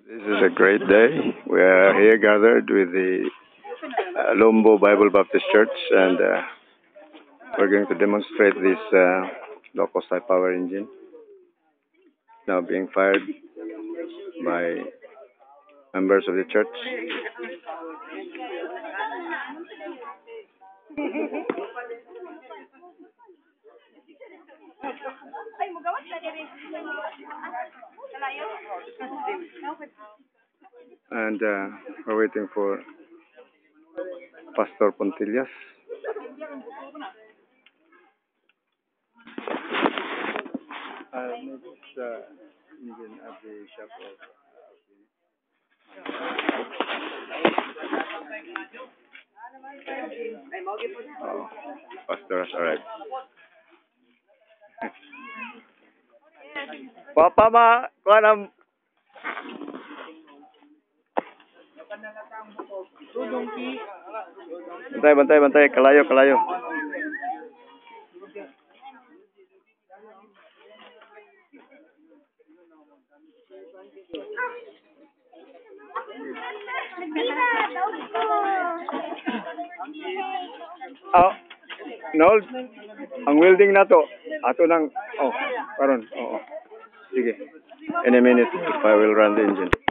This is a great day. We are here gathered with the Lombo Bible Baptist Church, and we're going to demonstrate this Locos high power engine now being fired by members of the church. And we're waiting for Pastor Pontillas. Engine at the shop of Pastor has arrived. Papa ma, kuanam. Bantay, kalayo. Oh, Nold, ang welding na to, ato nang, karon, Sige. In a minute, I will run the engine.